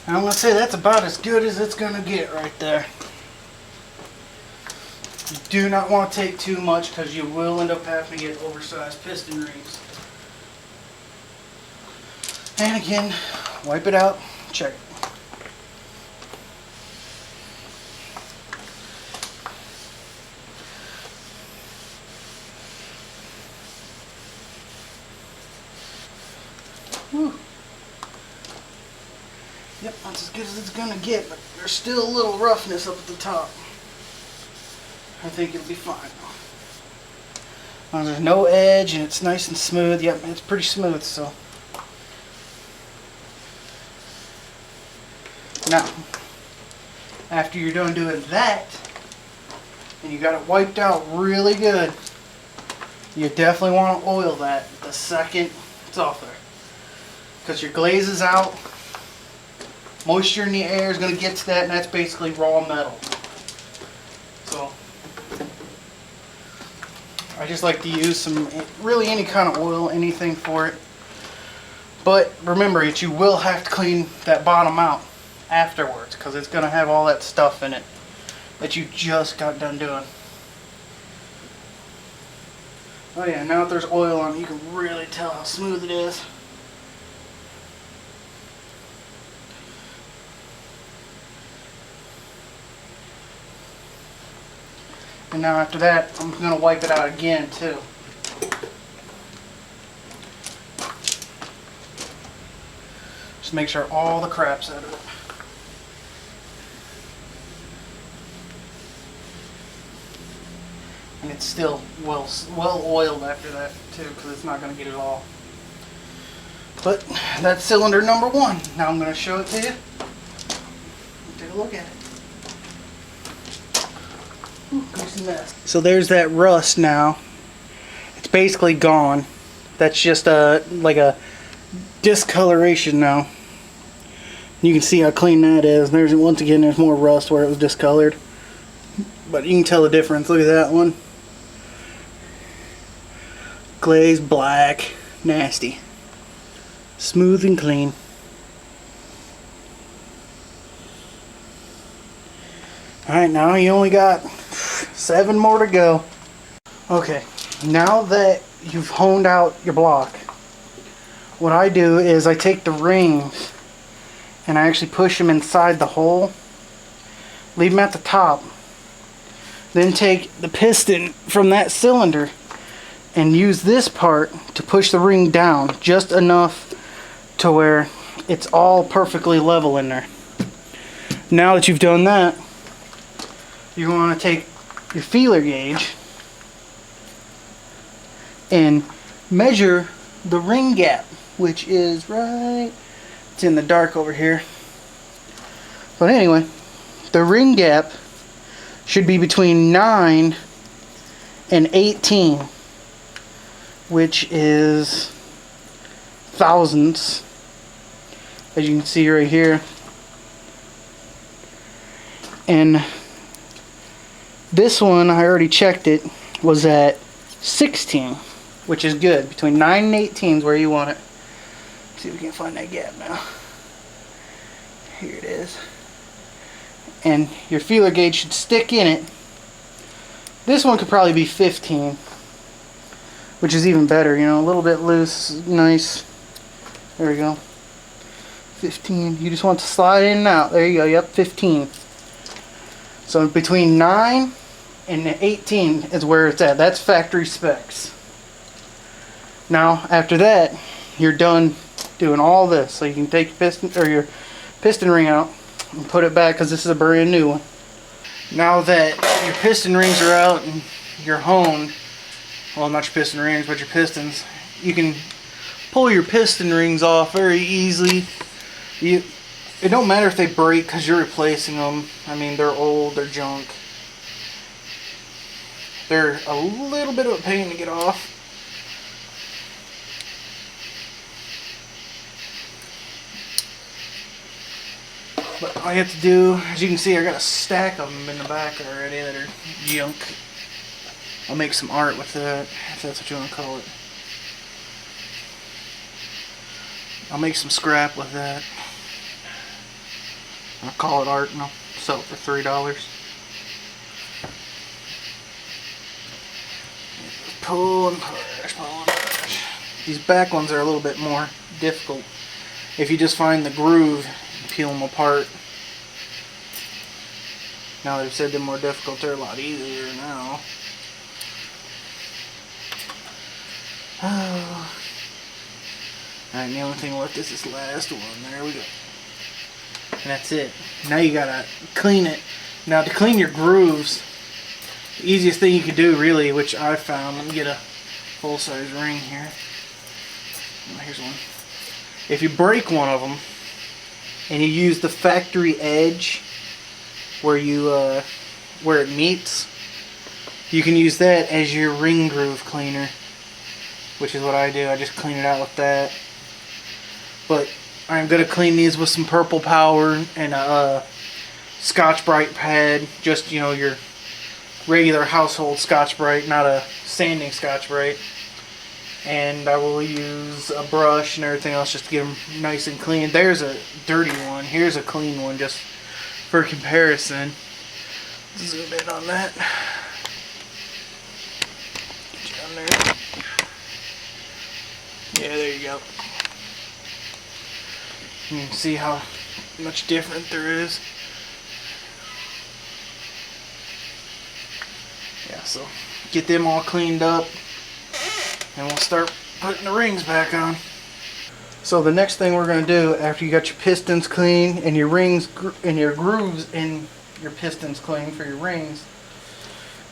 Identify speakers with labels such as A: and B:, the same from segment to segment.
A: And I'm going to say that's about as good as it's going to get right there. You do not want to take too much because you will end up having to get oversized piston rings. And again, wipe it out, check it. Whew. Yep, that's as good as it's gonna get, but there's still a little roughness up at the top. I think it'll be fine. As long as there's no edge and it's nice and smooth. Yep, it's pretty smooth, so. Now, after you're done doing that, and you got it wiped out really good, you definitely want to oil that the second it's off there. Because your glaze is out, moisture in the air is going to get to that, and that's basically raw metal. So, I just like to use some, really any kind of oil, anything for it. But remember, you will have to clean that bottom out afterwards, because it's going to have all that stuff in it that you just got done doing. Oh yeah, now that there's oil on it, you can really tell how smooth it is. And now after that, I'm going to wipe it out again too. Just make sure all the crap's out of it. And it's still well oiled after that too, because it's not going to get it all. But that's cylinder number 1. Now I'm going to show it to you. Take a look at it. Ooh, goosey mess. So there's that rust now. It's basically gone. That's just like a discoloration now. You can see how clean that is. There's, once again, there's more rust where it was discolored. But you can tell the difference. Look at that one. Glazed black. Nasty. Smooth and clean. Alright, now you only got 7 more to go. Okay, now that you've honed out your block, what I do is I take the rings and I actually push them inside the hole. Leave them at the top. Then take the piston from that cylinder and use this part to push the ring down just enough to where it's all perfectly level in there. Now that you've done that, you want to take your feeler gauge and measure the ring gap, which is right, it's in the dark over here. But anyway, the ring gap should be between 9 and 18, which is thousandths, as you can see right here. And this one, I already checked it, was at 16, which is good. Between 9 and 18 is where you want it. Let's see if we can find that gap now. Here it is. And your feeler gauge should stick in it. This one could probably be 15, which is even better, you know, a little bit loose, nice. There we go. 15. You just want to slide in and out. There you go. Yep, 15. So between 9 and 18 is where it's at. That's factory specs. Now, after that, you're done doing all this. So you can take your piston ring out and put it back, because this is a brand new one. Now that your piston rings are out and you're honed, well, not your piston rings, but your pistons, you can pull your piston rings off very easily. It don't matter if they break, because you're replacing them. I mean, they're old, they're junk. They're a little bit of a pain to get off. But all you have to do, as you can see, I got a stack of them in the back already that are junk. I'll make some art with that, if that's what you want to call it. I'll make some scrap with that. I'll call it art and I'll sell it for $3. Pull and push, pull and push. These back ones are a little bit more difficult. If you just find the groove, peel them apart. Now they've said they're more difficult, they're a lot easier now. Oh. Alright, the only thing left is this last one. There we go. And that's it. Now you gotta clean it. Now to clean your grooves, the easiest thing you can do really, which I found, let me get a full-size ring here. Oh, here's one. If you break one of them and you use the factory edge where it meets, you can use that as your ring groove cleaner, which is what I do. I just clean it out with that. But I'm gonna clean these with some Purple Power and a Scotch-Brite pad, just, you know, your regular household Scotch-Brite, not a sanding Scotch-Brite. And I will use a brush and everything else just to get them nice and clean. There's a dirty one. Here's a clean one just for comparison. Zoom in on that. Get you on there. Yeah, there you go. You can see how much different there is. Yeah, so get them all cleaned up and we'll start putting the rings back on. So the next thing we're going to do after you got your pistons clean and your rings and your grooves in your pistons clean for your rings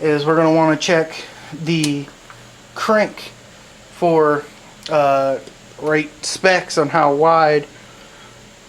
A: is we're going to want to check the crank for right specs on how wide.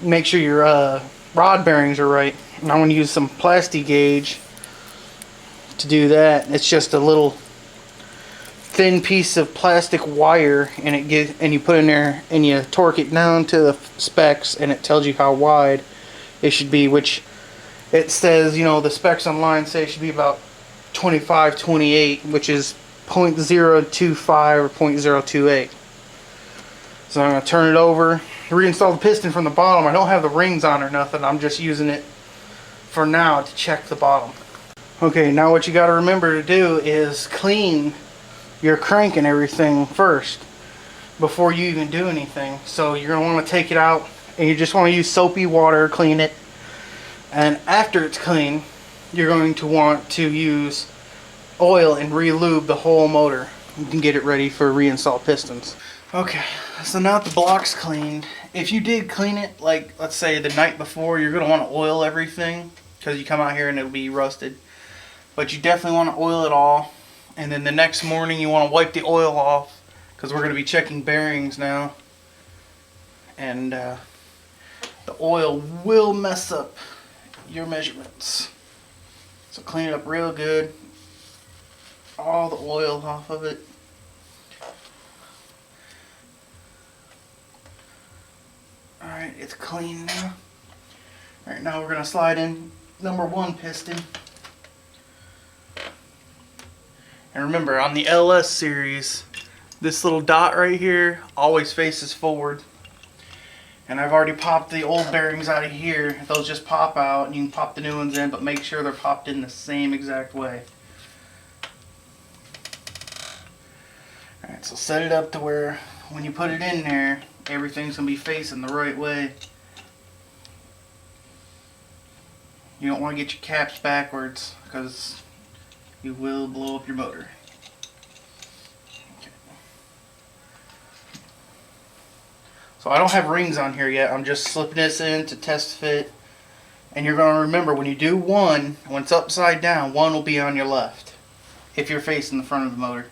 A: Make sure your rod bearings are right. And I'm going to use some plasti gauge to do that. It's just a little thin piece of plastic wire, and you put in there and you torque it down to the specs, and it tells you how wide it should be, which it says, you know, the specs online say it should be about 25-28, which is 0.025 or 0.028. So I'm going to turn it over, reinstall the piston from the bottom. I don't have the rings on or nothing. I'm just using it for now to check the bottom. Okay, now what you got to remember to do is clean your crank and everything first before you even do anything. So you're going to want to take it out and you just want to use soapy water, clean it. And after it's clean, you're going to want to use oil and re-lube the whole motor. You can get it ready for reinstall pistons. Okay, so now that the block's cleaned, if you did clean it, like let's say the night before, you're going to want to oil everything because you come out here and it'll be rusted. But you definitely want to oil it all. And then the next morning you want to wipe the oil off because we're going to be checking bearings now. And the oil will mess up your measurements. So clean it up real good. All the oil off of it. Alright, it's clean now. Alright, now we're going to slide in number 1 piston. And remember, on the LS series, this little dot right here always faces forward. And I've already popped the old bearings out of here. Those just pop out and you can pop the new ones in, but make sure they're popped in the same exact way. Alright, so set it up to where when you put it in there, everything's going to be facing the right way. You don't want to get your caps backwards because you will blow up your motor. Okay. So I don't have rings on here yet. I'm just slipping this in to test fit. And you're going to remember when you do one, when it's upside down, one will be on your left if you're facing the front of the motor.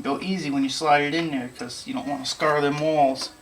A: Go easy when you slide it in there because you don't want to scar them walls.